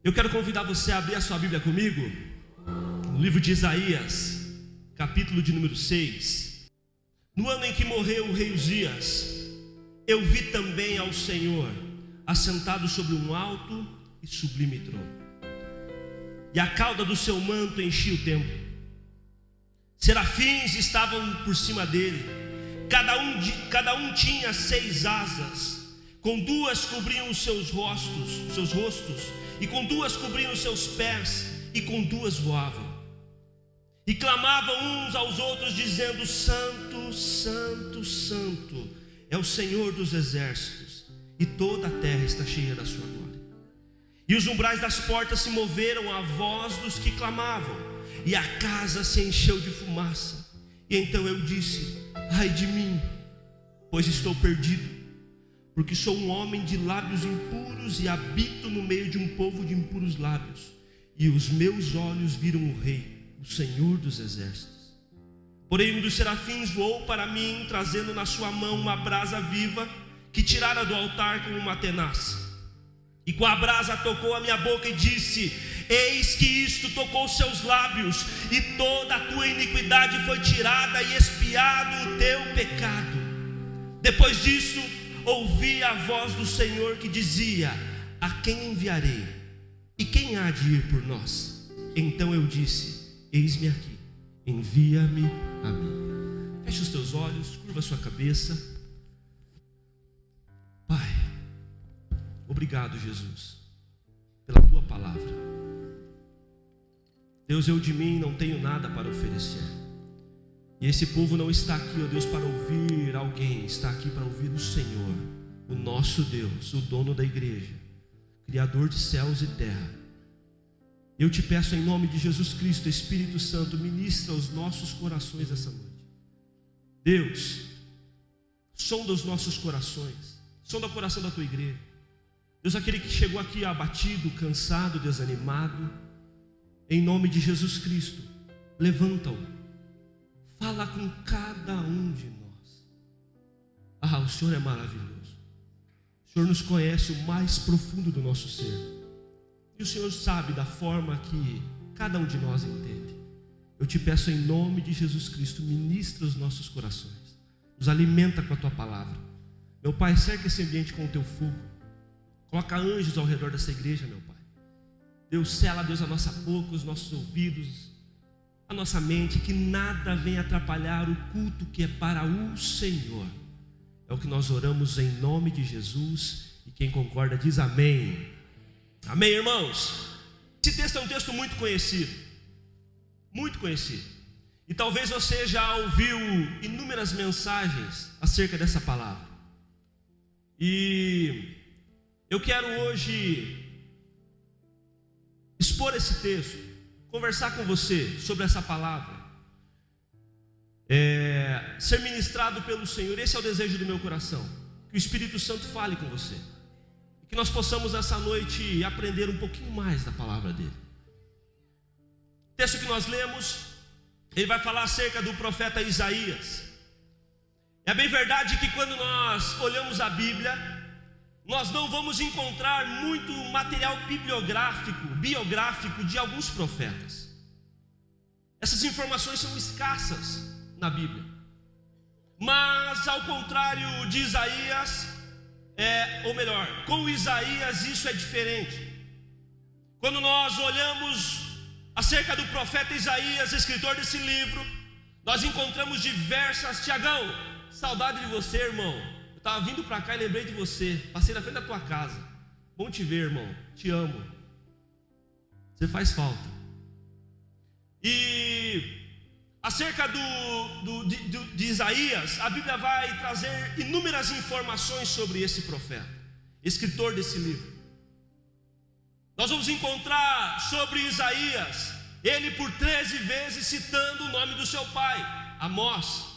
Eu quero convidar você a abrir a sua Bíblia comigo, no livro de Isaías, capítulo de número 6. No ano em que morreu o rei Uzias, eu vi também ao Senhor assentado sobre um alto e sublime trono, e a cauda do seu manto enchia o templo. Serafins estavam por cima dele, cada um tinha 6 asas, com 2 cobriam os seus rostos, e com 2 cobriam os seus pés, e com 2 voavam. E clamavam uns aos outros, dizendo: Santo, Santo, Santo é o Senhor dos exércitos, e toda a terra está cheia da sua glória. E os umbrais das portas se moveram à voz dos que clamavam, e a casa se encheu de fumaça. E então eu disse: ai de mim, pois estou perdido, porque sou um homem de lábios impuros e habito no meio de um povo de impuros lábios. E os meus olhos viram o Rei, o Senhor dos exércitos. Porém um dos serafins voou para mim, trazendo na sua mão uma brasa viva, que tirara do altar com uma tenaz. E com a brasa tocou a minha boca e disse: eis que isto tocou seus lábios, e toda a tua iniquidade foi tirada, e expiado o teu pecado. Depois disso ouvi a voz do Senhor que dizia: a quem enviarei? E quem há de ir por nós? Então eu disse: eis-me aqui, envia-me a mim. Feche os teus olhos, curva a sua cabeça. Pai, obrigado, Jesus, pela tua palavra. Deus, eu de mim não tenho nada para oferecer, e esse povo não está aqui, ó Deus, para ouvir alguém, está aqui para ouvir o Senhor, o nosso Deus, o dono da igreja, Criador de céus e terra. Eu te peço em nome de Jesus Cristo, Espírito Santo, ministra os nossos corações essa noite. Deus, sonda os nossos corações, sonda o coração da tua igreja. Deus, aquele que chegou aqui abatido, cansado, desanimado, em nome de Jesus Cristo, levanta-o, fala com cada um de nós. Ah, o Senhor é maravilhoso. O Senhor nos conhece o mais profundo do nosso ser, e o Senhor sabe da forma que cada um de nós entende. Eu te peço em nome de Jesus Cristo, ministra os nossos corações, nos alimenta com a tua palavra. Meu Pai, cerca esse ambiente com o teu fogo, coloca anjos ao redor dessa igreja, meu Pai. Deus, sela, Deus, a nossa boca, os nossos ouvidos, a nossa mente, que nada venha atrapalhar o culto que é para o Senhor. É o que nós oramos em nome de Jesus, e quem concorda diz amém. Amém, irmãos? Esse texto é um texto muito conhecido, e talvez você já ouviu inúmeras mensagens acerca dessa palavra. E eu quero hoje expor esse texto, conversar com você sobre essa palavra, ser ministrado pelo Senhor. Esse é o desejo do meu coração, que o Espírito Santo fale com você, e que nós possamos essa noite aprender um pouquinho mais da palavra dele. O texto que nós lemos, ele vai falar acerca do profeta Isaías. É bem verdade que quando nós olhamos a Bíblia, nós não vamos encontrar muito material biográfico de alguns profetas. Essas informações são escassas na Bíblia. Mas ao contrário de Isaías, com Isaías isso é diferente. Quando nós olhamos acerca do profeta Isaías, escritor desse livro, nós encontramos diversas... Tiagão, saudade de você, irmão. Eu estava vindo para cá e lembrei de você, passei na frente da tua casa. Bom te ver, irmão, te amo, você faz falta. E acerca de Isaías, a Bíblia vai trazer inúmeras informações sobre esse profeta, escritor desse livro. Nós vamos encontrar sobre Isaías, ele por 13 vezes citando o nome do seu pai, Amós.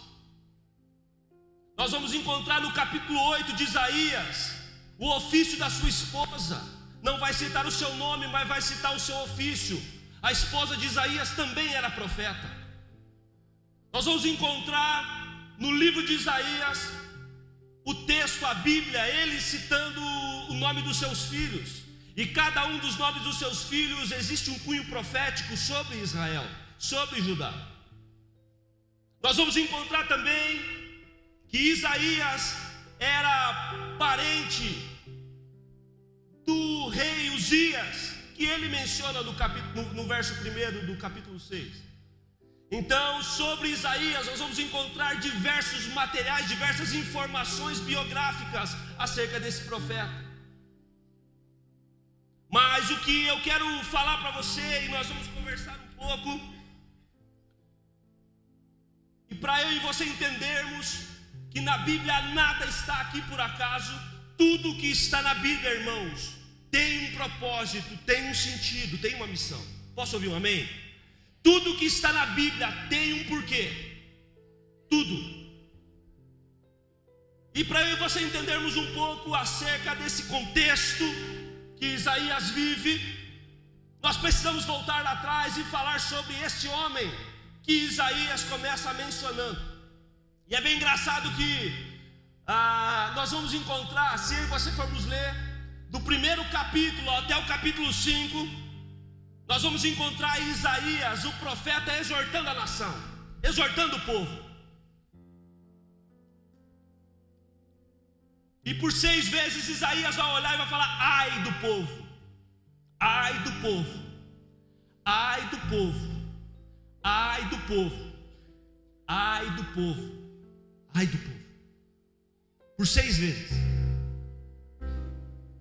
Nós vamos encontrar no capítulo 8 de Isaías o ofício da sua esposa. Não vai citar o seu nome, mas vai citar o seu ofício. A esposa de Isaías também era profeta. Nós vamos encontrar no livro de Isaías o texto, a Bíblia, ele citando o nome dos seus filhos. E cada um dos nomes dos seus filhos existe um cunho profético sobre Israel, sobre Judá. Nós vamos encontrar também que Isaías era parente do rei Uzias, que ele menciona no verso 1 do capítulo 6. Então, sobre Isaías, nós vamos encontrar diversos materiais, diversas informações biográficas acerca desse profeta. Mas o que eu quero falar para você, e nós vamos conversar um pouco, e para eu e você entendermos que na Bíblia nada está aqui por acaso, tudo que está na Bíblia, irmãos, tem um propósito, tem um sentido, tem uma missão. Posso ouvir um amém? Tudo que está na Bíblia tem um porquê. Tudo. E para eu e você entendermos um pouco acerca desse contexto que Isaías vive, nós precisamos voltar lá atrás e falar sobre este homem que Isaías começa mencionando. E é bem engraçado que nós vamos encontrar, se você formos ler, do primeiro capítulo até o capítulo 5, nós vamos encontrar Isaías, o profeta, exortando a nação, exortando o povo. E por 6 vezes Isaías vai olhar e vai falar: ai do povo, ai do povo, ai do povo, ai do povo, ai do povo, ai do povo. Por 6 vezes.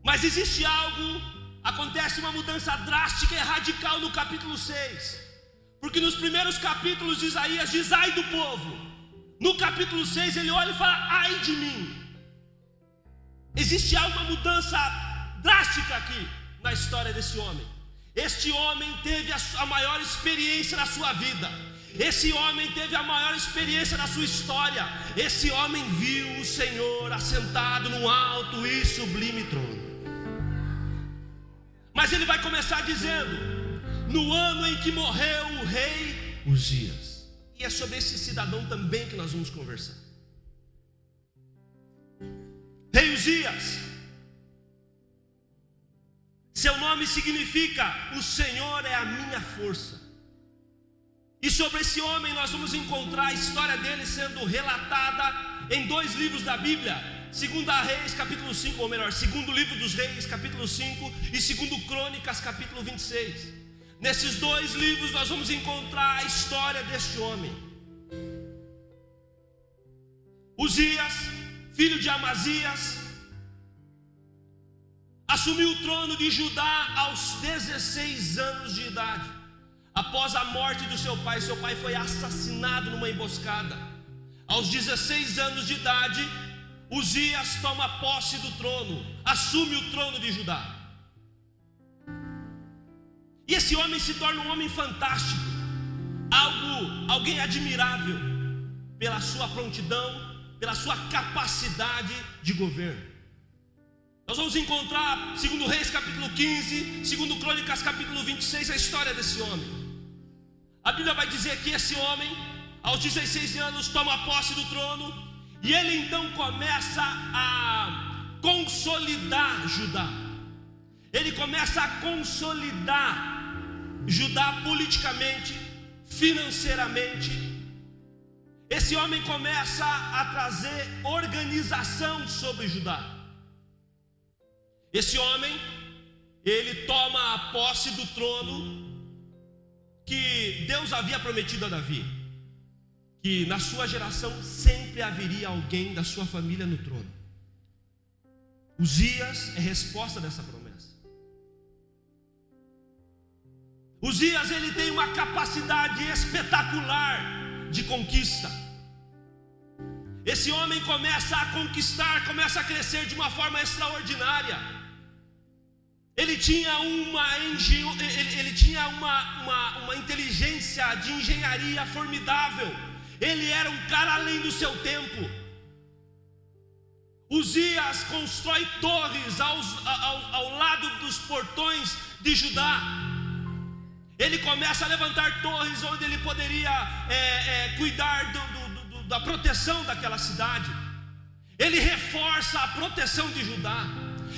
Mas existe algo, acontece uma mudança drástica e radical no capítulo 6. Porque nos primeiros capítulos de Isaías diz: ai do povo. No capítulo 6 ele olha e fala: ai de mim. Existe alguma mudança drástica aqui na história desse homem. Este homem teve a maior experiência na sua vida. Esse homem teve a maior experiência na sua história. Esse homem viu o Senhor assentado no alto e sublime trono. Mas ele vai começar dizendo: no ano em que morreu o rei Uzias. E é sobre esse cidadão também que nós vamos conversar. Rei Uzias, seu nome significa: o Senhor é a minha força. E sobre esse homem nós vamos encontrar a história dele sendo relatada em 2 livros da Bíblia: 2 Reis capítulo 5, ou melhor, 2º livro dos Reis capítulo 5 e 2 Crônicas capítulo 26. Nesses 2 livros nós vamos encontrar a história deste homem. Uzias, filho de Amazias, assumiu o trono de Judá aos 16 anos de idade. Após a morte do seu pai foi assassinado numa emboscada. Aos 16 anos de idade, Uzias toma posse do trono, assume o trono de Judá. E esse homem se torna um homem fantástico, alguém admirável pela sua prontidão, pela sua capacidade de governo. Nós vamos encontrar 2 Reis capítulo 15, 2 Crônicas capítulo 26, a história desse homem. A Bíblia vai dizer que esse homem, aos 16 anos, toma posse do trono, e ele então começa a consolidar Judá. Ele começa a consolidar Judá politicamente, financeiramente. Esse homem começa a trazer organização sobre Judá. Esse homem, ele toma a posse do trono que Deus havia prometido a Davi, que na sua geração sempre haveria alguém da sua família no trono. Uzias é resposta dessa promessa. Uzias, ele tem uma capacidade espetacular de conquista. Esse homem começa a conquistar, começa a crescer de uma forma extraordinária. Ele tinha uma inteligência de engenharia formidável. Ele era um cara além do seu tempo. Uzias constrói torres ao lado dos portões de Judá. Ele começa a levantar torres onde ele poderia cuidar da proteção daquela cidade. Ele reforça a proteção de Judá.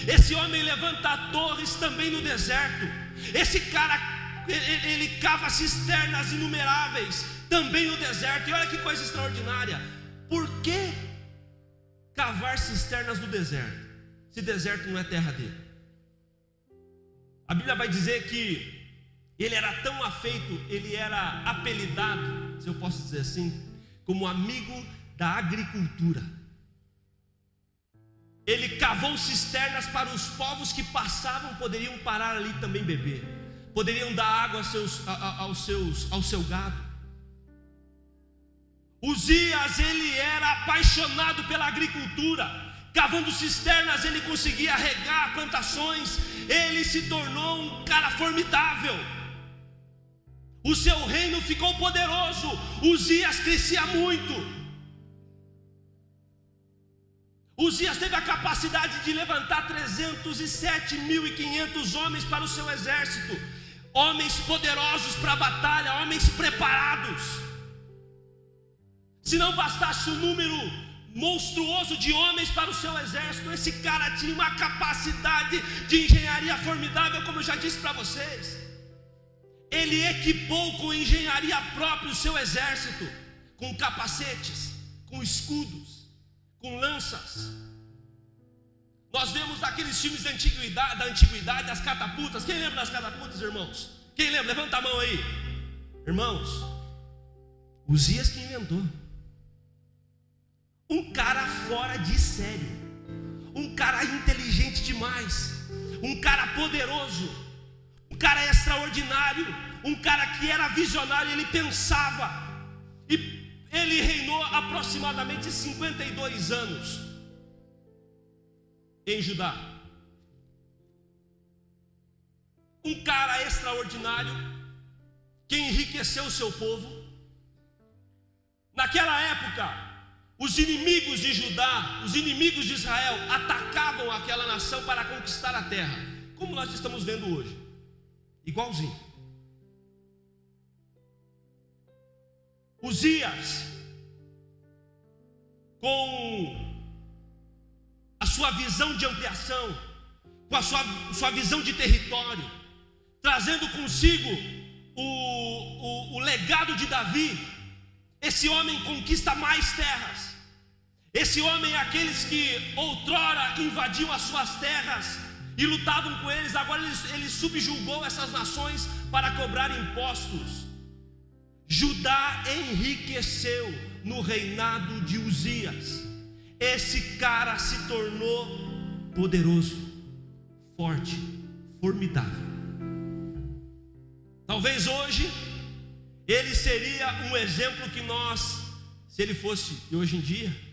Esse homem levanta torres também no deserto. Esse cara, ele cava cisternas inumeráveis também no deserto. E olha que coisa extraordinária. Por que cavar cisternas no deserto, se deserto não é terra dele? A Bíblia vai dizer que ele era tão afeito, ele era apelidado, se eu posso dizer assim, como amigo da agricultura. Ele cavou cisternas para os povos que passavam, poderiam parar ali também beber, poderiam dar água ao seu gado. Uzias, ele era apaixonado pela agricultura. Cavando cisternas, ele conseguia regar plantações. Ele se tornou um cara formidável. O seu reino ficou poderoso. Uzias crescia muito. Uzias teve a capacidade de levantar 307.500 homens para o seu exército. Homens poderosos para a batalha, homens preparados. Se não bastasse o número monstruoso de homens para o seu exército, esse cara tinha uma capacidade de engenharia formidável, como eu já disse para vocês. Ele equipou com engenharia própria o seu exército, com capacetes, com escudos, com lanças. Nós vemos aqueles filmes da antiguidade, as catapultas. Quem lembra das catapultas, irmãos? Quem lembra? Levanta a mão aí. Irmãos, Uzias que inventou. Um cara fora de série, um cara inteligente demais, um cara poderoso, um cara extraordinário, um cara que era visionário. Ele pensava, e ele reinou aproximadamente 52 anos em Judá. Um cara extraordinário, que enriqueceu o seu povo. Naquela época, os inimigos de Judá, os inimigos de Israel, atacavam aquela nação para conquistar a terra, como nós estamos vendo hoje, igualzinho. Uzias, com a sua visão de ampliação, com a sua visão de território, trazendo consigo o legado de Davi, esse homem conquista mais terras. Esse homem é aqueles que outrora invadiam as suas terras e lutavam com eles, agora ele subjugou essas nações para cobrar impostos. Judá enriqueceu no reinado de Uzias. Esse cara se tornou poderoso, forte, formidável. Talvez hoje ele seria um exemplo que nós, se ele fosse de hoje em dia,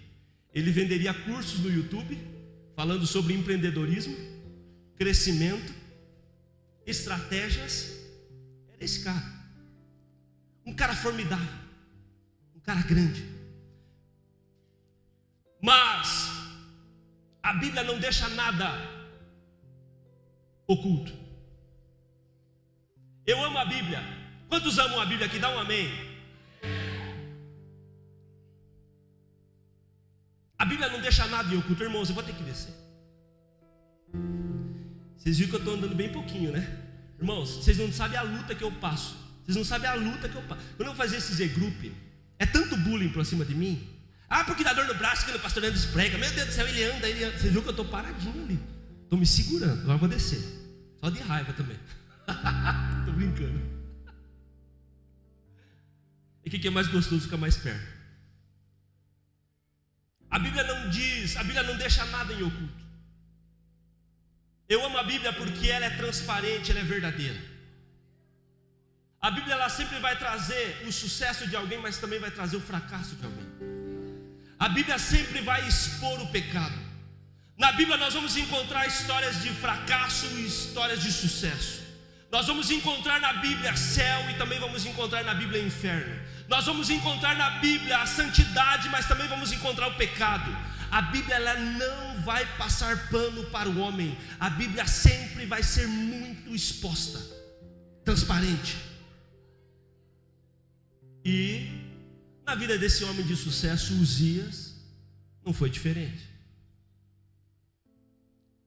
ele venderia cursos no YouTube falando sobre empreendedorismo, crescimento, estratégias. Era esse cara, um cara formidável, um cara grande. Mas a Bíblia não deixa nada oculto. Eu amo a Bíblia. Quantos amam a Bíblia aqui? Dá um amém. A Bíblia não deixa nada em oculto. Irmãos, eu vou ter que descer. Vocês viram que eu estou andando bem pouquinho, né? Irmãos, vocês não sabem a luta que eu passo. Vocês não sabem a luta que eu passo. Quando eu fazia esse Z-Group, é tanto bullying por cima de mim. Ah, porque dá dor no braço quando o pastor anda esprega. Meu Deus do céu, ele anda. Vocês viram que eu estou paradinho ali. Estou me segurando. Agora eu vou descer. Só de raiva também. Estou brincando. E o que é mais gostoso? Ficar mais perto. A Bíblia não diz, a Bíblia não deixa nada em oculto. Eu amo a Bíblia porque ela é transparente, ela é verdadeira. A Bíblia ela sempre vai trazer o sucesso de alguém, mas também vai trazer o fracasso de alguém. A Bíblia sempre vai expor o pecado. Na Bíblia nós vamos encontrar histórias de fracasso e histórias de sucesso. Nós vamos encontrar na Bíblia céu e também vamos encontrar na Bíblia inferno. Nós vamos encontrar na Bíblia a santidade, mas também vamos encontrar o pecado. A Bíblia ela não vai passar pano para o homem. A Bíblia sempre vai ser muito exposta, transparente. E na vida desse homem de sucesso, Uzias, não foi diferente.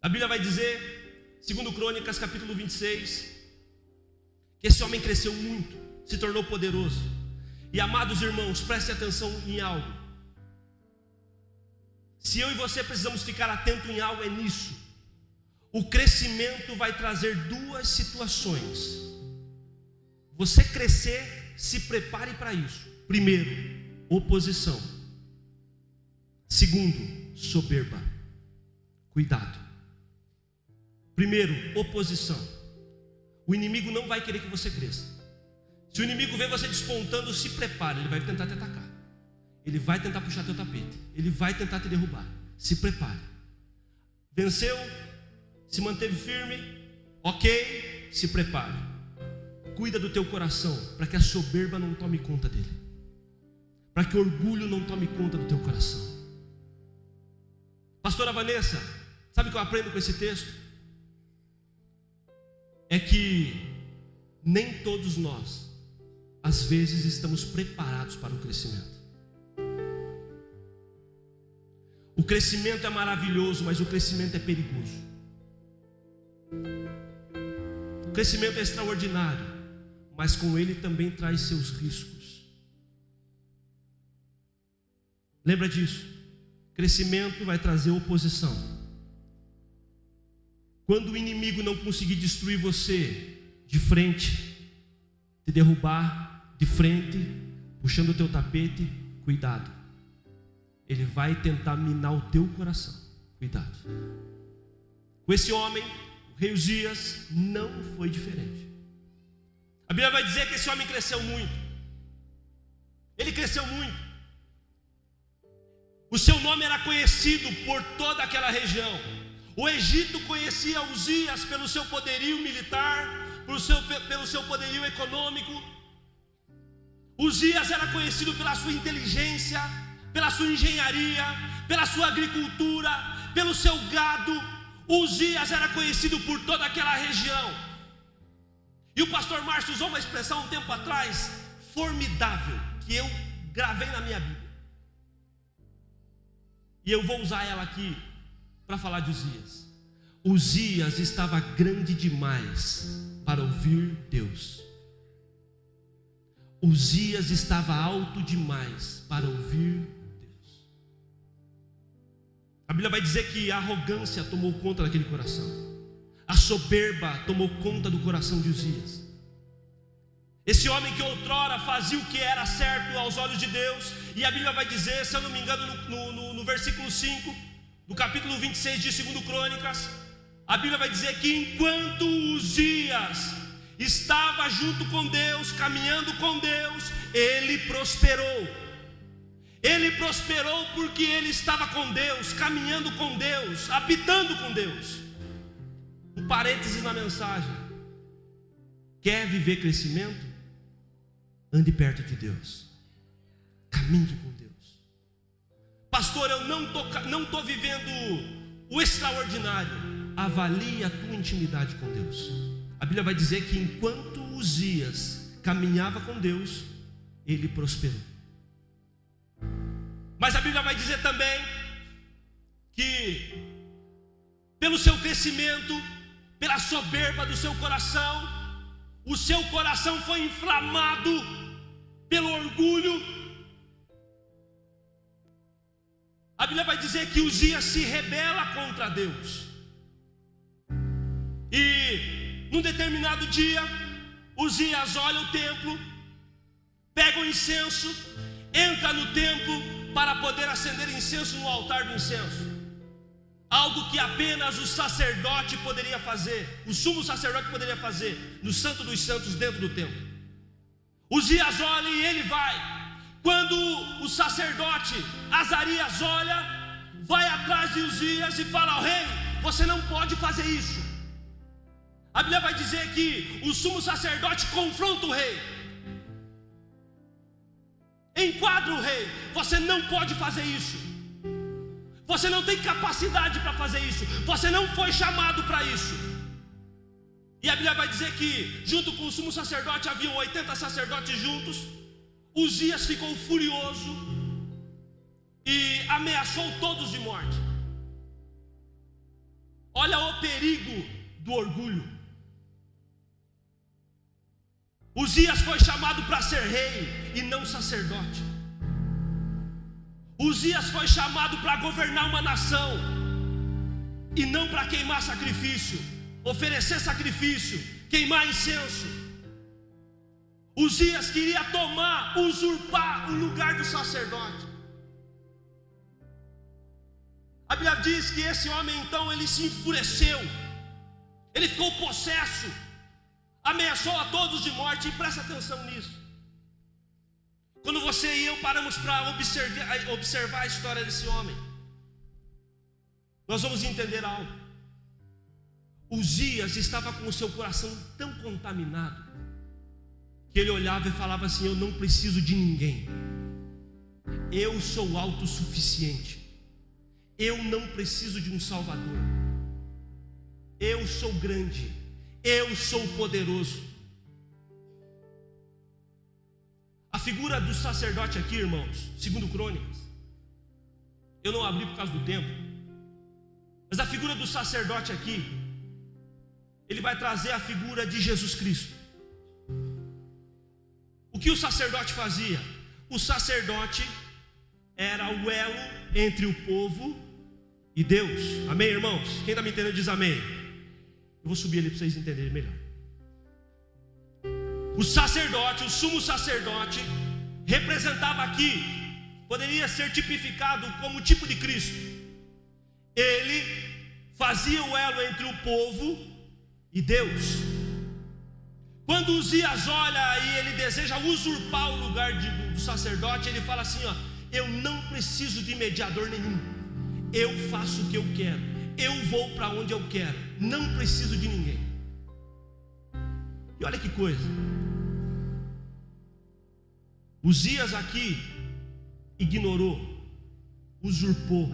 A Bíblia vai dizer, 2 Crônicas capítulo 26, que esse homem cresceu muito, se tornou poderoso. E amados irmãos, prestem atenção em algo. Se eu e você precisamos ficar atento em algo, é nisso. O crescimento vai trazer duas situações. Você crescer, se prepare para isso. Primeiro, oposição. Segundo, soberba. Cuidado. Primeiro, oposição. O inimigo não vai querer que você cresça. Se o inimigo vê você despontando, se prepare, ele vai tentar te atacar. Ele vai tentar puxar teu tapete. Ele vai tentar te derrubar. Se prepare. Venceu, se manteve firme, ok, se prepare. Cuida do teu coração, para que a soberba não tome conta dele, para que o orgulho não tome conta do teu coração. Pastora Vanessa, sabe o que eu aprendo com esse texto? É que nem todos nós, às vezes, estamos preparados para o crescimento. O crescimento é maravilhoso, mas o crescimento é perigoso. O crescimento é extraordinário, mas com ele também traz seus riscos. Lembra disso? Crescimento vai trazer oposição. Quando o inimigo não conseguir destruir você de frente, te derrubar de frente, puxando o teu tapete, cuidado. Ele vai tentar minar o teu coração. Cuidado. Com esse homem, o rei Uzias, não foi diferente. A Bíblia vai dizer que esse homem cresceu muito. Ele cresceu muito. O seu nome era conhecido por toda aquela região. O Egito conhecia Uzias pelo seu poderio militar, pelo seu poderio econômico. Uzias era conhecido pela sua inteligência, pela sua engenharia, pela sua agricultura, pelo seu gado. Uzias era conhecido por toda aquela região. E o pastor Márcio usou uma expressão um tempo atrás, formidável, que eu gravei na minha Bíblia. E eu vou usar ela aqui para falar de Uzias. Uzias estava grande demais para ouvir Deus. Uzias estava alto demais para ouvir Deus. A Bíblia vai dizer que a arrogância tomou conta daquele coração. A soberba tomou conta do coração de Uzias. Esse homem que outrora fazia o que era certo aos olhos de Deus. E a Bíblia vai dizer, se eu não me engano, no versículo 5 do capítulo 26 de 2 Crônicas, a Bíblia vai dizer que enquanto Uzias estava junto com Deus, caminhando com Deus, ele prosperou. Ele prosperou porque ele estava com Deus, caminhando com Deus, habitando com Deus. Um parênteses na mensagem. Quer viver crescimento? Ande perto de Deus. Caminhe com Deus. Pastor, eu não estou vivendo o extraordinário. Avalie a tua intimidade com Deus. A Bíblia vai dizer que enquanto Uzias caminhava com Deus, ele prosperou. Mas a Bíblia vai dizer também que pelo seu crescimento, pela soberba do seu coração, o seu coração foi inflamado pelo orgulho. A Bíblia vai dizer que Uzias se rebela contra Deus. E num determinado dia, Uzias olha o templo, pega o incenso, entra no templo para poder acender incenso no altar do incenso. Algo que apenas o sacerdote poderia fazer, o sumo sacerdote poderia fazer, no Santo dos Santos dentro do templo. Uzias olha e ele vai. Quando o sacerdote Azarias olha, vai atrás de Uzias e fala ao rei: você não pode fazer isso. A Bíblia vai dizer que o sumo sacerdote confronta o rei, enquadra o rei: você não pode fazer isso. Você não tem capacidade para fazer isso. Você não foi chamado para isso. E a Bíblia vai dizer que junto com o sumo sacerdote haviam 80 sacerdotes juntos. Uzias ficou furioso e ameaçou todos de morte. Olha o perigo do orgulho. Uzias foi chamado para ser rei e não sacerdote. Uzias foi chamado para governar uma nação e não para queimar sacrifício, oferecer sacrifício, queimar incenso. Uzias queria usurpar o lugar do sacerdote. A Bíblia diz que esse homem então ele se enfureceu, ele ficou possesso, ameaçou a todos de morte. E presta atenção nisso. Quando você e eu paramos para observar a história desse homem, nós vamos entender algo. Uzias estava com o seu coração tão contaminado que ele olhava e falava assim: eu não preciso de ninguém, eu sou autossuficiente, eu não preciso de um salvador, eu sou grande, eu sou poderoso. A figura do sacerdote aqui, irmãos, segundo Crônicas, eu não abri por causa do tempo, mas a figura do sacerdote aqui, ele vai trazer a figura de Jesus Cristo. O que o sacerdote fazia? O sacerdote era o elo entre o povo e Deus. Amém, irmãos? Quem está me entendendo diz amém. Eu vou subir ali para vocês entenderem melhor. O sacerdote, o sumo sacerdote, representava aqui, poderia ser tipificado como o tipo de Cristo. Ele fazia o elo entre o povo e Deus. Quando Uzias olha e ele deseja usurpar o lugar do sacerdote, ele fala assim: ó, eu não preciso de mediador nenhum, eu faço o que eu quero, eu vou para onde eu quero, não preciso de ninguém. E olha que coisa, Uzias aqui ignorou, usurpou,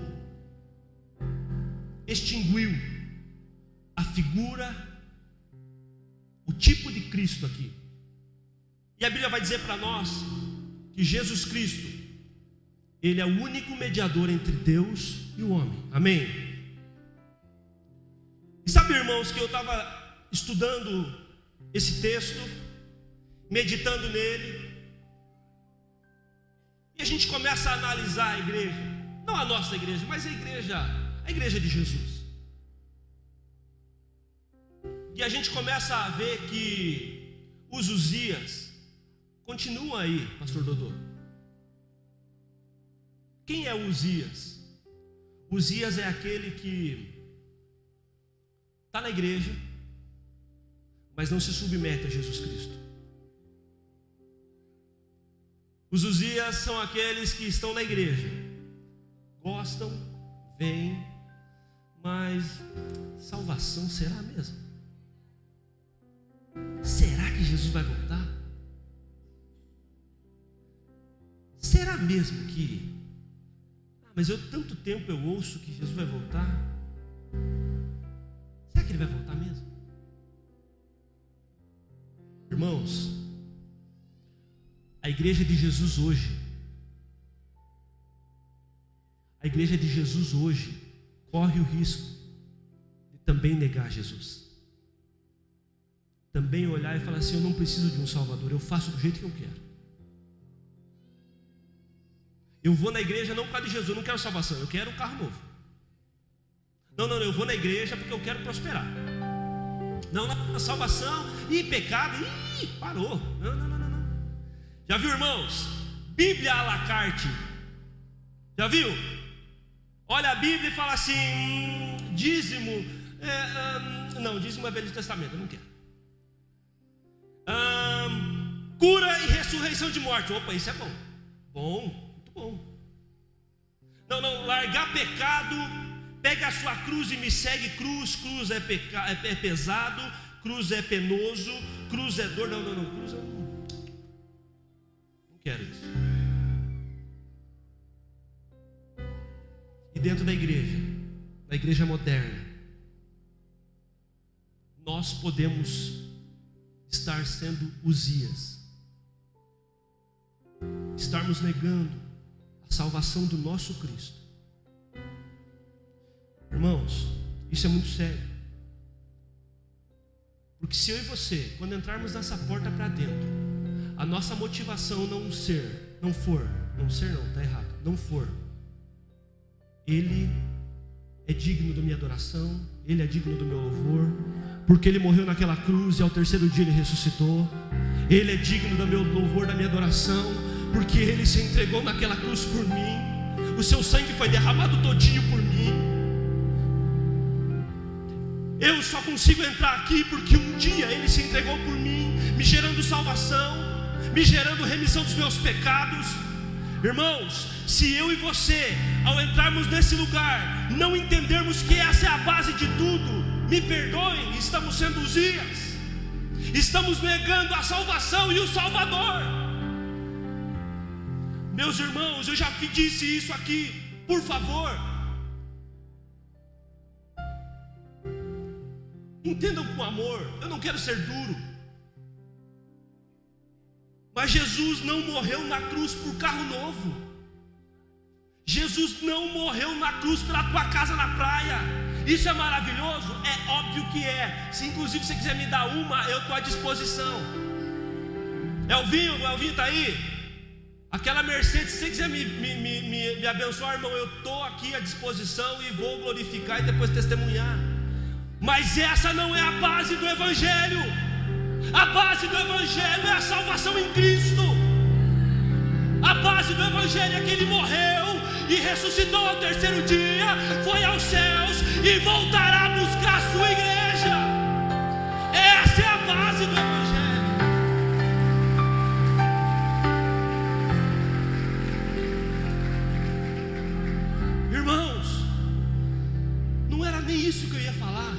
extinguiu a figura, o tipo de Cristo aqui. E a Bíblia vai dizer para nós que Jesus Cristo, Ele é o único mediador entre Deus e o homem. Amém? E sabe, irmãos, que eu estava estudando esse texto, meditando nele, e a gente começa a analisar a igreja, não a nossa igreja, mas a igreja de Jesus. E a gente começa a ver que os Uzias continuam aí, pastor Dodô. Quem é Uzias? Uzias é aquele que está na igreja, mas não se submete a Jesus Cristo. Os Uzias são aqueles que estão na igreja, gostam, vêm, mas salvação será mesmo? Será que Jesus vai voltar? Será mesmo que... mas eu tanto tempo eu ouço que Jesus vai voltar. Será que Ele vai voltar mesmo? Irmãos, a igreja de Jesus hoje, corre o risco de também negar Jesus. Também olhar e falar assim: eu não preciso de um salvador, eu faço do jeito que eu quero. Eu vou na igreja não por causa de Jesus, eu não quero salvação, eu quero um carro novo. Não, eu vou na igreja porque eu quero prosperar. Não, salvação, pecado, parou. Não. Já viu, irmãos? Bíblia à la carte. Já viu? Olha a Bíblia e fala assim: dízimo, não, dízimo é Velho Testamento, eu não quero. Cura e ressurreição de morte. Opa, isso é bom. Muito bom. Não, largar pecado, pega a sua cruz e me segue. Cruz é pesado, cruz é penoso, cruz é dor. Não, cruz eu não quero isso. E dentro da igreja moderna, nós podemos estar sendo Uzias, estarmos negando a salvação do nosso Cristo. Irmãos, Isso é muito sério. Porque se eu e você, quando entrarmos nessa porta para dentro, a nossa motivação não for, Ele é digno da minha adoração, Ele é digno do meu louvor, porque Ele morreu naquela cruz e ao terceiro dia Ele ressuscitou. Ele é digno do meu louvor, da minha adoração, porque Ele se entregou naquela cruz por mim. O seu sangue foi derramado todinho por mim. Eu só consigo entrar aqui porque um dia Ele se entregou por mim, me gerando salvação, me gerando remissão dos meus pecados. Irmãos, se eu e você, ao entrarmos nesse lugar, não entendermos que essa é a base de tudo, me perdoem, estamos sendo Uzias, estamos negando a salvação e o Salvador. Meus irmãos, eu já disse isso aqui, por favor, entendam com amor. Eu não quero ser duro, mas Jesus não morreu na cruz por carro novo. Jesus não morreu na cruz pela tua casa na praia. Isso é maravilhoso? É óbvio que é. Se inclusive você quiser me dar uma, eu estou à disposição. Elvinho, o Elvinho está aí? Aquela Mercedes, se você quiser me abençoar, irmão, eu estou aqui à disposição e vou glorificar e depois testemunhar. Mas essa não é a base do Evangelho. A base do Evangelho é a salvação em Cristo. A base do Evangelho é que Ele morreu e ressuscitou ao terceiro dia, foi aos céus e voltará a buscar a sua igreja. Essa é a base do Evangelho. Irmãos, não era nem isso que eu ia falar.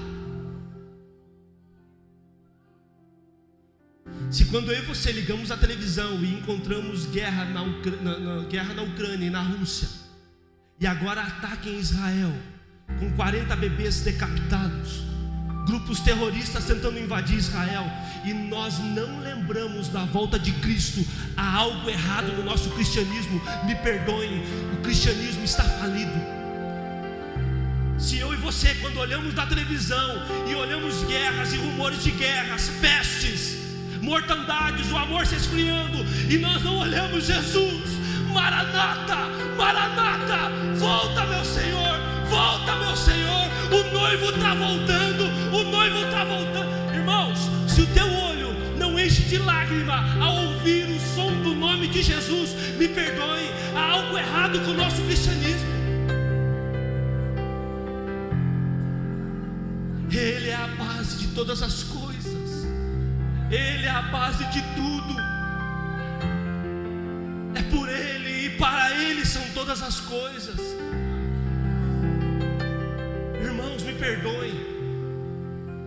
Se quando eu e você ligamos a televisão e encontramos guerra na Ucrânia e na Rússia, e agora ataque em Israel, com 40 bebês decapitados, grupos terroristas tentando invadir Israel, e nós não lembramos da volta de Cristo, há algo errado no nosso cristianismo. Me perdoem, o cristianismo está falido. Se eu e você, quando olhamos da televisão e olhamos guerras e rumores de guerras, pestes, mortandades, o amor se esfriando, e nós não olhamos Jesus, Maranata, Maranata, volta meu Senhor, volta meu Senhor, o noivo está voltando, o noivo está voltando. Irmãos, se o teu olho não enche de lágrima ao ouvir o som do nome de Jesus, me perdoe, há algo errado com o nosso cristianismo. Ele é a base de todas as coisas, Ele é a base de tudo. É por Ele e para Ele são todas as coisas. Irmãos, me perdoem,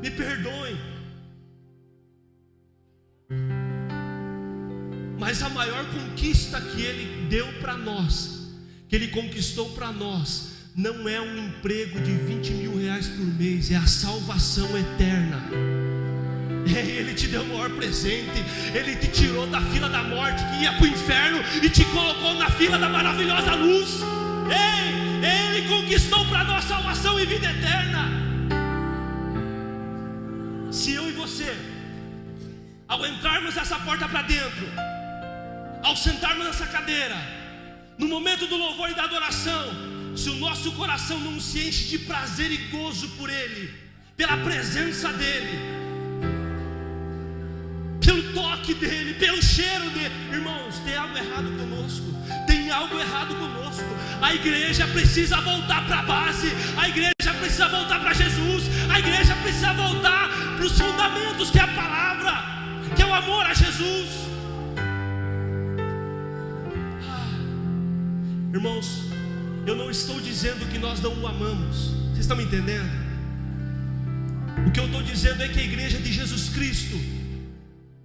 me perdoem, mas a maior conquista que Ele deu para nós, que Ele conquistou para nós, não é um emprego de 20 mil reais por mês, é a salvação eterna. Ele te deu o maior presente. Ele te tirou da fila da morte que ia para o inferno e te colocou na fila da maravilhosa luz. Ele conquistou para nós salvação e vida eterna. Se eu e você, ao entrarmos nessa porta para dentro, ao sentarmos nessa cadeira, no momento do louvor e da adoração, se o nosso coração não se enche de prazer e gozo por Ele, pela presença dEle, pelo toque dEle, pelo cheiro dEle, irmãos, tem algo errado conosco. Tem algo errado conosco. A igreja precisa voltar para a base. A igreja precisa voltar para Jesus. A igreja precisa voltar para os fundamentos, que é a palavra, que é o amor a Jesus. Irmãos, eu não estou dizendo que nós não o amamos. Vocês estão me entendendo? O que eu estou dizendo é que a igreja de Jesus Cristo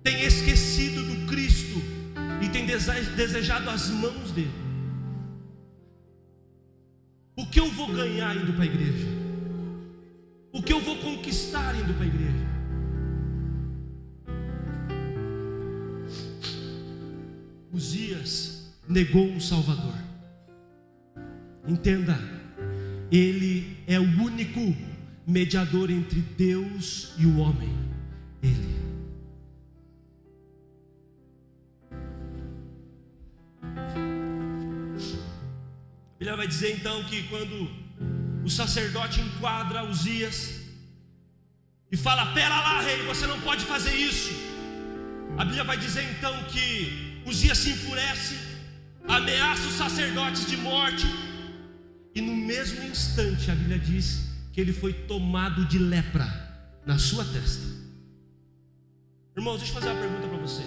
tem esquecido do Cristo e tem desejado as mãos dele. O que eu vou ganhar indo para a igreja? O que eu vou conquistar indo para a igreja? Uzias negou um Salvador. Entenda, ele é o único mediador entre Deus e o homem, Ele. A Bíblia vai dizer então que quando o sacerdote enquadra Uzias e fala: pera lá, rei, você não pode fazer isso. A Bíblia vai dizer então que Uzias se enfurece, ameaça os sacerdotes de morte, e no mesmo instante a Bíblia diz que ele foi tomado de lepra na sua testa. Irmãos, deixa eu fazer uma pergunta para você: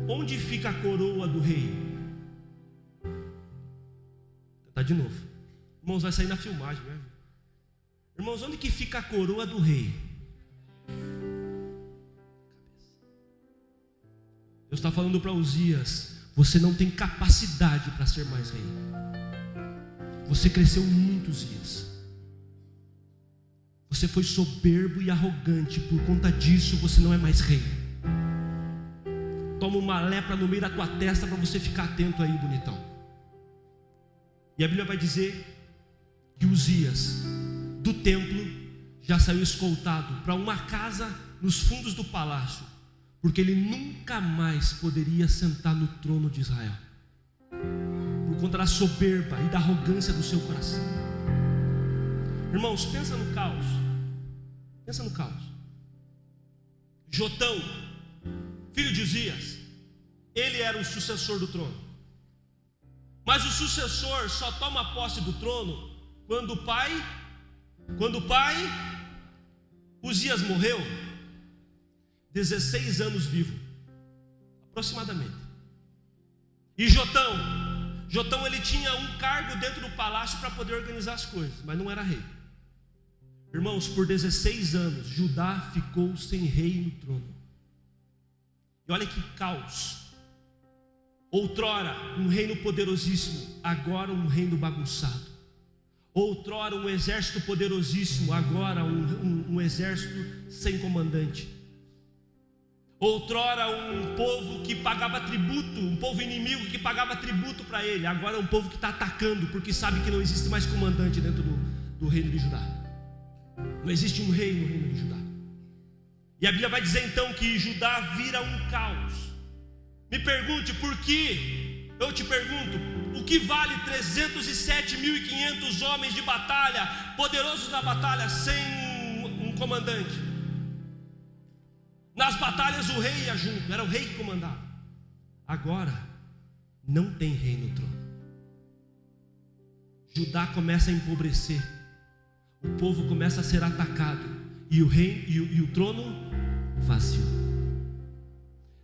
onde fica a coroa do rei? Tá de novo. Irmãos, vai sair na filmagem, né? Irmãos, onde que fica a coroa do rei? Deus está falando para Uzias: você não tem capacidade para ser mais rei. Você cresceu muito, Uzias. Você foi soberbo e arrogante, por conta disso você não é mais rei. Toma uma lepra no meio da tua testa para você ficar atento aí, bonitão. E a Bíblia vai dizer que Uzias, do templo, já saiu escoltado para uma casa nos fundos do palácio, porque ele nunca mais poderia sentar no trono de Israel, por conta da soberba e da arrogância do seu coração. Irmãos, pensa no caos. Pensa no caos. Jotão, filho de Uzias, ele era o sucessor do trono. Mas o sucessor só toma posse do trono quando o pai Uzias morreu, 16 anos vivo, aproximadamente. E Jotão ele tinha um cargo dentro do palácio para poder organizar as coisas, mas não era rei. Irmãos, por 16 anos Judá ficou sem rei no trono. E olha que caos. Outrora um reino poderosíssimo, agora um reino bagunçado. Outrora um exército poderosíssimo, agora um exército sem comandante. Outrora um povo que pagava tributo, um povo inimigo que pagava tributo para ele, agora é um povo que está atacando, porque sabe que não existe mais comandante dentro do reino de Judá. Não existe um rei no reino de Judá. E a Bíblia vai dizer então que Judá vira um caos. Me pergunte por que, eu te pergunto, o que vale 307.500 homens de batalha, poderosos na batalha, sem um comandante? Nas batalhas o rei ia junto, era o rei que comandava. Agora não tem rei no trono. Judá começa a empobrecer, o povo começa a ser atacado, e o rei e o trono vazio.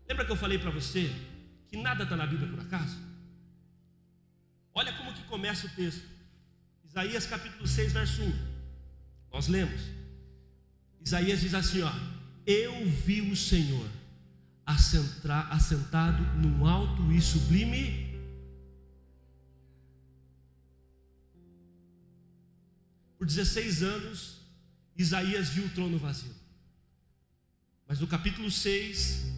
Lembra que eu falei para você que nada está na Bíblia por acaso? Olha como que começa o texto. Isaías capítulo 6, verso 1. Nós lemos. Isaías diz assim, ó: eu vi o Senhor assentado num alto e sublime. Por 16 anos Isaías viu o trono vazio. Mas no capítulo 6,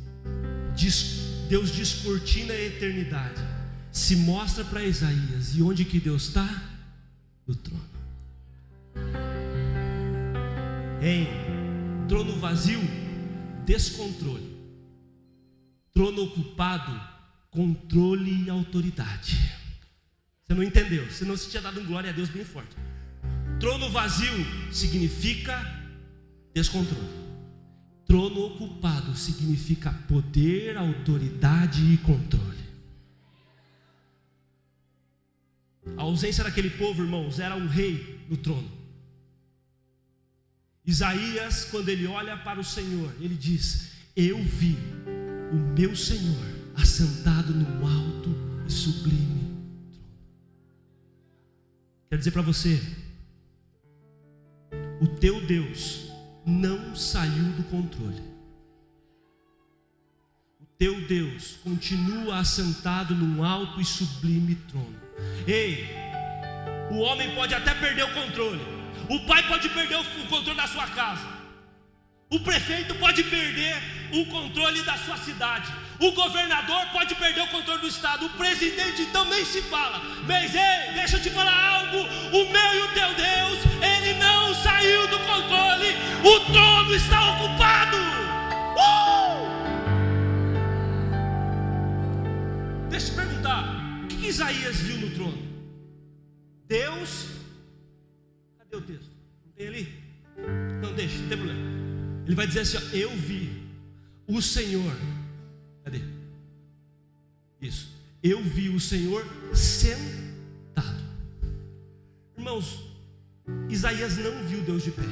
Deus descortina a eternidade, se mostra para Isaías, e onde que Deus está? No trono. Em trono vazio, descontrole. Trono ocupado, controle e autoridade. Você não entendeu? Senão você tinha dado um glória a Deus bem forte. Trono vazio significa descontrole. Trono ocupado significa poder, autoridade e controle. A ausência daquele povo, irmãos, era um rei no trono. Isaías, quando ele olha para o Senhor, ele diz: eu vi o meu Senhor assentado num alto e sublime trono. Quero dizer para você, o teu Deus não saiu do controle. O teu Deus continua assentado num alto e sublime trono. Ei, o homem pode até perder o controle, o pai pode perder o controle da sua casa, o prefeito pode perder o controle da sua cidade, o governador pode perder o controle do estado, o presidente então nem se fala. Mas ei, deixa eu te falar algo: o meu e o teu Deus, ele Ele não saiu do controle. O trono está ocupado. Deixa eu te perguntar, o que Isaías viu no trono? Deus. Cadê o texto? Não tem ali? Não, deixa, não tem problema. Ele vai dizer assim, ó, eu vi o Senhor. Cadê? Isso. Eu vi o Senhor sentado. Irmãos, Isaías não viu Deus de pé.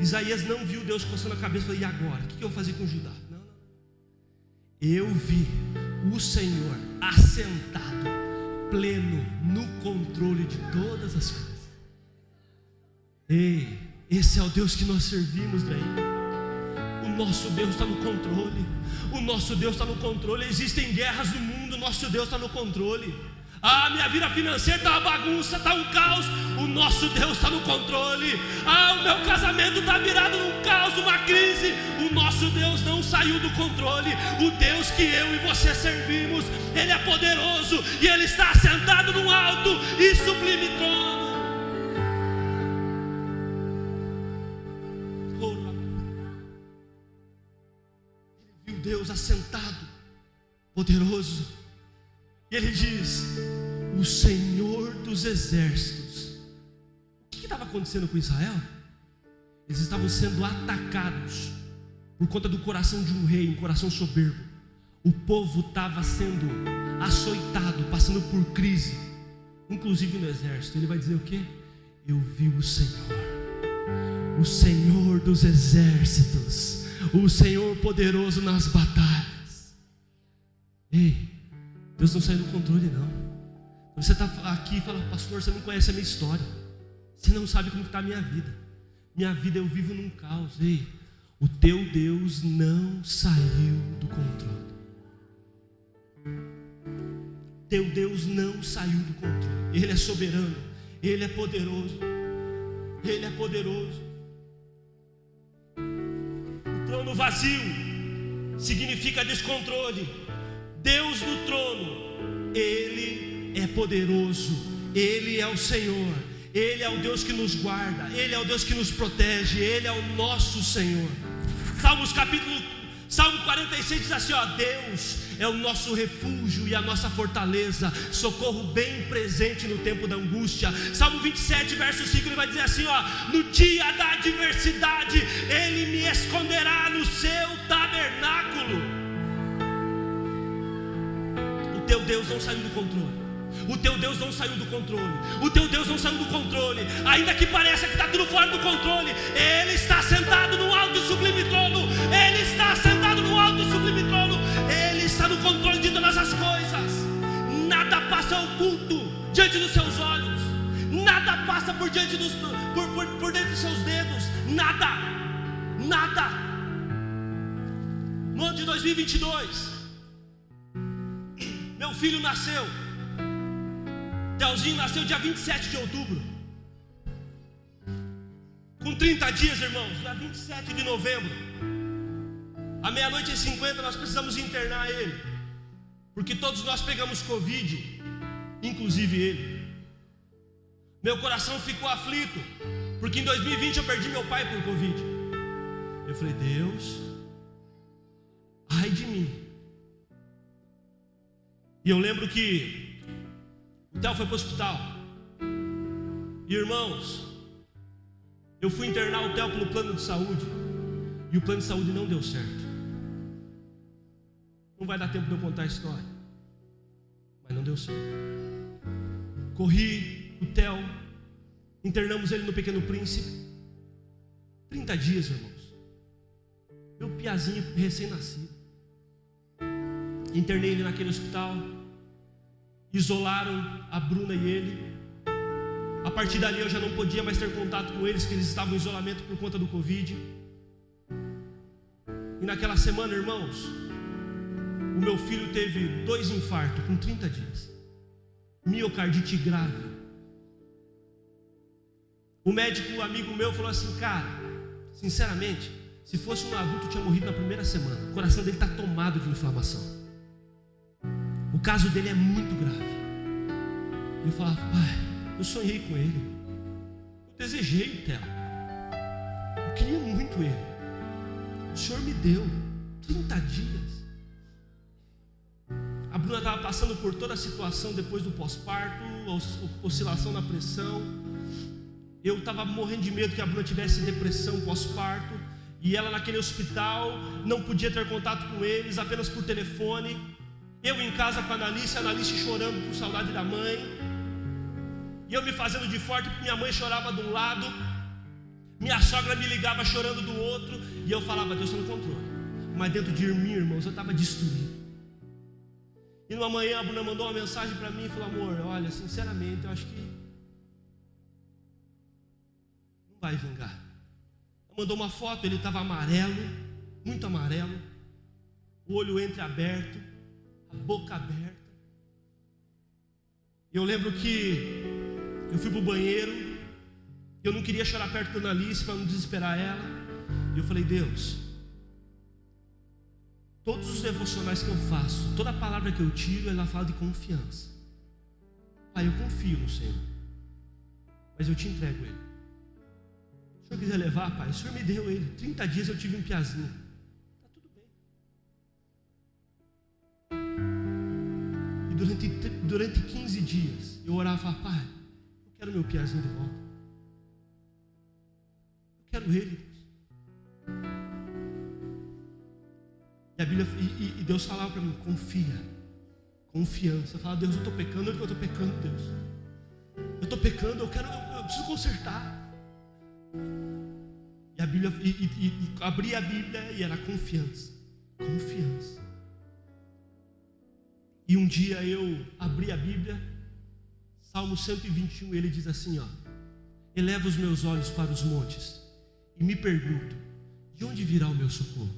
Isaías não viu Deus coçando a cabeça e falou, e agora? O que eu vou fazer com Judá? Não. Eu vi o Senhor assentado, pleno, no controle de todas as coisas. Ei, esse é o Deus que nós servimos, daí. O nosso Deus está no controle. O nosso Deus está no controle. Existem guerras no mundo, o nosso Deus está no controle. Minha vida financeira está uma bagunça, está um caos. O nosso Deus está no controle. O meu casamento está virado num caos, uma crise. O nosso Deus não saiu do controle. O Deus que eu e você servimos, Ele é poderoso e Ele está sentado num alto e sublime trono. Ele viu Deus assentado, poderoso. E Ele diz, o Senhor dos exércitos. O que estava acontecendo com Israel? Eles estavam sendo atacados por conta do coração de um rei, um coração soberbo. O povo estava sendo açoitado, passando por crise, inclusive no exército. Ele vai dizer o quê? Eu vi o Senhor dos exércitos, o Senhor poderoso nas batalhas. Ei, Deus não saiu do controle, não. Você está aqui e fala, pastor, você não conhece a minha história. Você não sabe como está a minha vida. Minha vida eu vivo num caos. Ei, o teu Deus não saiu do controle. Teu Deus não saiu do controle. Ele é soberano. Ele é poderoso. Ele é poderoso. O trono vazio significa descontrole. Deus no trono, Ele é poderoso, Ele é o Senhor, Ele é o Deus que nos guarda, Ele é o Deus que nos protege, Ele é o nosso Senhor. Salmo 46 diz assim, ó, Deus é o nosso refúgio e a nossa fortaleza, socorro bem presente no tempo da angústia. Salmo 27 verso 5, ele vai dizer assim, ó, no dia da adversidade, Ele me esconderá no seu tabernáculo. O teu Deus não saiu do controle. O teu Deus não saiu do controle. O teu Deus não saiu do controle. Ainda que pareça que está tudo fora do controle, Ele está sentado no alto e sublime trono. Ele está sentado no alto e sublime trono. Ele está no controle de todas as coisas. Nada passa oculto diante dos seus olhos. Nada passa por diante por dentro dos seus dedos. Nada. No ano de 2022, meu filho nasceu. Telzinho nasceu dia 27 de outubro. Com 30 dias, irmãos, dia 27 de novembro, à 00:50, nós precisamos internar ele, porque todos nós pegamos Covid, inclusive ele. Meu coração ficou aflito, porque em 2020 eu perdi meu pai por Covid. Eu falei, Deus, ai de mim. E eu lembro que o Theo foi para o hospital. E irmãos, eu fui internar o Theo pelo plano de saúde, e o plano de saúde não deu certo. Não vai dar tempo de eu contar a história, mas não deu certo. Corri o Theo, internamos ele no Pequeno Príncipe. 30 dias, irmãos. Meu piazinho recém-nascido. Internei ele naquele hospital. Isolaram a Bruna e ele. A partir dali eu já não podia mais ter contato com eles, que eles estavam em isolamento por conta do Covid. E naquela semana, irmãos, o meu filho teve 2 infartos com 30 dias. Miocardite grave. O médico, amigo meu, falou assim, cara, sinceramente, se fosse um adulto tinha morrido na primeira semana. O coração dele está tomado de inflamação. O caso dele é muito grave. Eu falava, pai, eu sonhei com ele. desejei o Theo, eu queria muito ele. O Senhor me deu 30 dias. A Bruna estava passando por toda a situação depois do pós-parto, oscilação na pressão. Eu estava morrendo de medo que a Bruna tivesse depressão pós-parto, e ela naquele hospital não podia ter contato com eles, apenas por telefone. Eu em casa com a Analice chorando por saudade da mãe, e eu me fazendo de forte porque minha mãe chorava de um lado, minha sogra me ligava chorando do outro, e eu falava: Deus está no controle. Mas dentro de mim, irmãos, eu estava destruído. E numa manhã a Bruna mandou uma mensagem para mim e falou: amor, olha, sinceramente, eu acho que não vai vingar. Ela mandou uma foto, ele estava amarelo, muito amarelo, o olho entreaberto, a boca aberta. Eu lembro que eu fui para o banheiro, eu não queria chorar perto da Analice para não desesperar ela, e eu falei: Deus, todos os devocionais que eu faço, toda palavra que eu tiro, ela fala de confiança. Pai, eu confio no Senhor, mas eu te entrego ele. Se o Senhor quiser levar, Pai, o Senhor me deu ele. 30 dias eu tive um piazinho. Está tudo bem. E durante 15 dias eu orava e falava: Pai, eu quero meu piazinho de volta. Eu quero ele. E a Bíblia, e Deus falava para mim: confia, confiança. Eu falava: Deus, eu estou pecando, onde que eu estou pecando, Deus? Eu estou pecando, eu preciso consertar. E a Bíblia, abri a Bíblia e era confiança, confiança. E um dia eu abri a Bíblia, Salmo 121, ele diz assim: ó, eleva os meus olhos para os montes e me pergunto: de onde virá o meu socorro?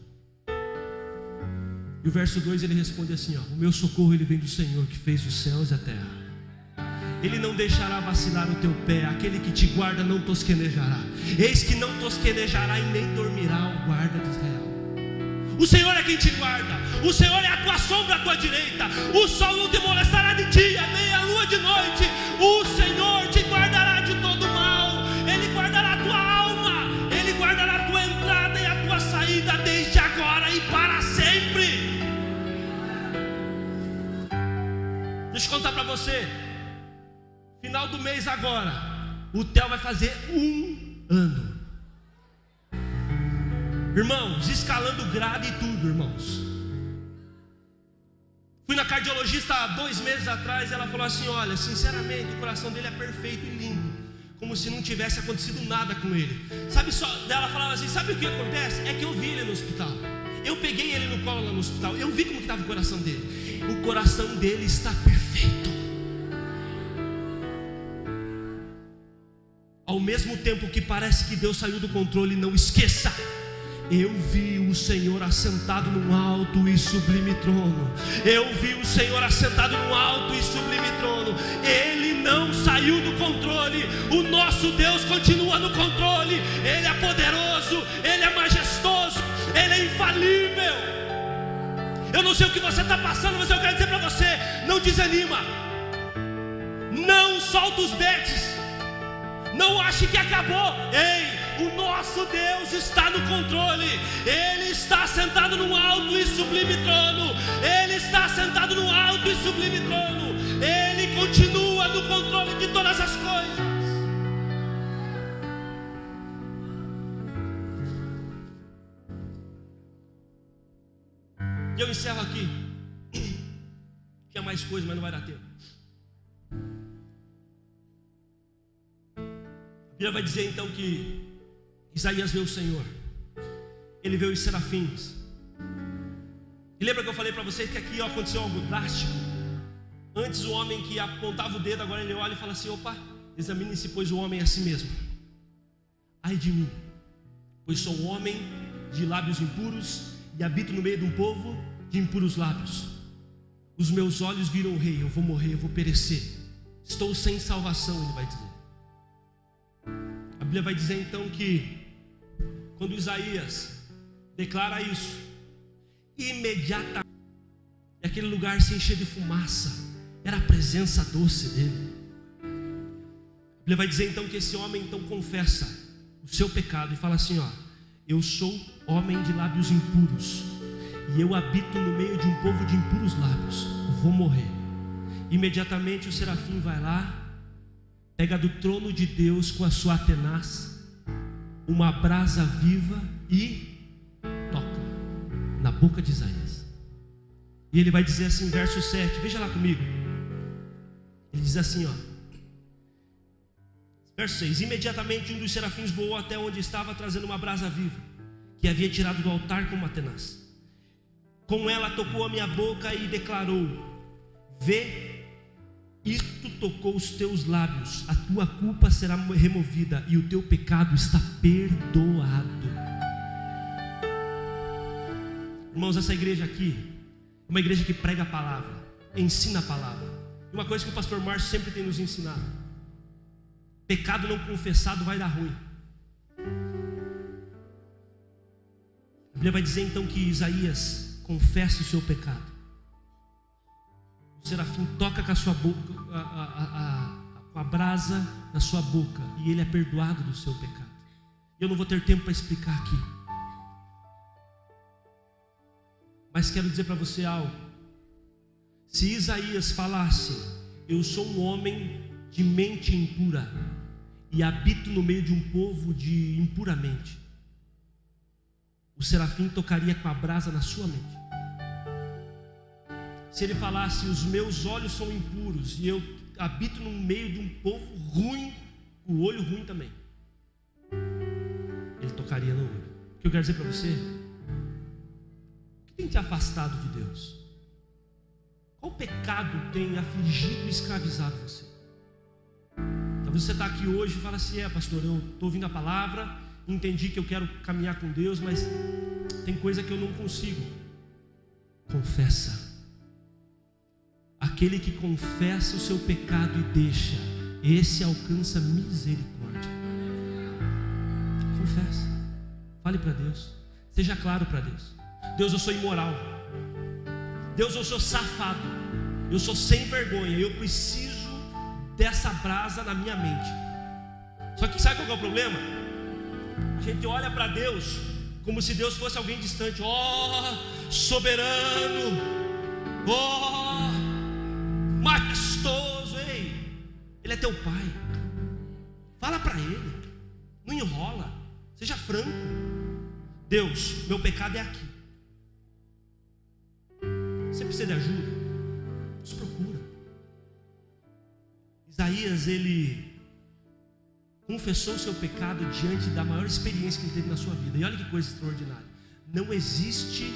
E o verso 2 ele responde assim: ó, o meu socorro ele vem do Senhor que fez os céus e a terra. Ele não deixará vacilar o teu pé, aquele que te guarda não tosquenejará. Eis que não tosquenejará e nem dormirá o guarda de Israel. O Senhor é quem te guarda, o Senhor é a tua sombra à tua direita. O sol não te molestará de dia, nem a lua de noite. O Senhor te guardará de todo mal. Ele guardará a tua alma, Ele guardará a tua entrada e a tua saída, desde agora e para sempre. Deixa eu contar para você. Final do mês agora, o Theo vai fazer 1 ano. Irmãos, escalando grade e tudo, irmãos. Fui na cardiologista há 2 meses atrás e ela falou assim: olha, sinceramente, o coração dele é perfeito e limpo, como se não tivesse acontecido nada com ele. Sabe só, ela falava assim: sabe o que acontece? É que eu vi ele no hospital. Eu peguei ele no colo lá no hospital, eu vi como estava o coração dele. O coração dele está perfeito. Ao mesmo tempo que parece que Deus saiu do controle, não esqueça: eu vi o Senhor assentado num alto e sublime trono. Eu vi o Senhor assentado num alto e sublime trono. Ele não saiu do controle. O nosso Deus continua no controle. Ele é poderoso, Ele é majestoso, Ele é infalível. Eu não sei o que você está passando, mas eu quero dizer para você: não desanima, não solta os betes, não ache que acabou. Ei, o nosso Deus está no controle. Ele está sentado num alto e sublime trono. Ele está sentado num alto e sublime trono. Ele continua no controle de todas as coisas. E eu encerro aqui. Tinha mais coisa, mas não vai dar tempo. A Bíblia vai dizer então que Isaías vê o Senhor. Ele vê os serafins. E lembra que eu falei para vocês que aqui aconteceu algo drástico? Antes o homem que apontava o dedo, agora ele olha e fala assim: opa, examine-se, pois o homem é a si mesmo. Ai de mim, pois sou um homem de lábios impuros e habito no meio de um povo de impuros lábios. Os meus olhos viram o rei. Eu vou morrer, eu vou perecer. Estou sem salvação, ele vai dizer. A Bíblia vai dizer então que quando Isaías declara isso, imediatamente aquele lugar se encheu de fumaça. Era a presença doce dele. A Ele vai dizer então que esse homem então confessa o seu pecado e fala assim: ó, eu sou homem de lábios impuros, e eu habito no meio de um povo de impuros lábios, vou morrer. Imediatamente o serafim vai lá, pega do trono de Deus com a sua tenaz uma brasa viva e toca na boca de Isaías. E ele vai dizer assim, verso 7, veja lá comigo. Ele diz assim, ó, verso 6: imediatamente um dos serafins voou até onde estava, trazendo uma brasa viva, que havia tirado do altar com uma tenaz. Com ela tocou a minha boca e declarou: vê, isto tocou os teus lábios, a tua culpa será removida e o teu pecado está perdoado. Irmãos, essa igreja aqui é uma igreja que prega a palavra, ensina a palavra. Uma coisa que o pastor Márcio sempre tem nos ensinado: pecado não confessado vai dar ruim. A Bíblia vai dizer então que Isaías confessa o seu pecado. O serafim toca com a sua boca, com a brasa na sua boca, e ele é perdoado do seu pecado. Eu não vou ter tempo para explicar aqui, mas quero dizer para você algo. Se Isaías falasse: eu sou um homem de mente impura e habito no meio de um povo de impuramente, o serafim tocaria com a brasa na sua mente. Se ele falasse: os meus olhos são impuros e eu habito no meio de um povo ruim, o olho ruim também, ele tocaria no olho. O que eu quero dizer para você: o que tem te afastado de Deus? Qual pecado tem afligido e escravizado você? Talvez você está aqui hoje e fala assim: pastor, eu estou ouvindo a palavra, entendi que eu quero caminhar com Deus, mas tem coisa que eu não consigo. Confessa. Aquele que confessa o seu pecado e deixa, esse alcança misericórdia. Confessa. Fale para Deus. Seja claro para Deus: Deus, eu sou imoral. Deus, eu sou safado. Eu sou sem vergonha. Eu preciso dessa brasa na minha mente. Só que sabe qual que é o problema? A gente olha para Deus como se Deus fosse alguém distante. Oh, soberano, oh, majestoso. Ei, Ele é teu pai. Fala para Ele, não enrola, seja franco. Deus, meu pecado é aqui. Você precisa de ajuda? Nos procura. Isaías, ele confessou o seu pecado diante da maior experiência que ele teve na sua vida. E olha que coisa extraordinária. Não existe,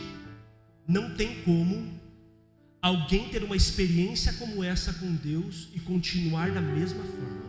não tem como alguém ter uma experiência como essa com Deus e continuar da mesma forma.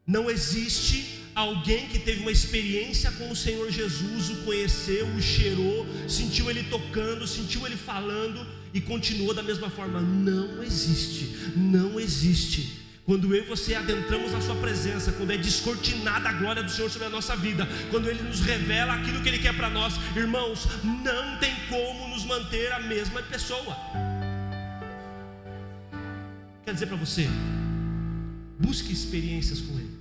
Não existe alguém que teve uma experiência com o Senhor Jesus, o conheceu, o cheirou, sentiu Ele tocando, sentiu Ele falando e continuou da mesma forma. Não existe, não existe. Quando eu e você adentramos na sua presença, quando é descortinada a glória do Senhor sobre a nossa vida, quando Ele nos revela aquilo que Ele quer para nós, irmãos, não tem como nos manter a mesma pessoa. Quer dizer para você: busque experiências com Ele.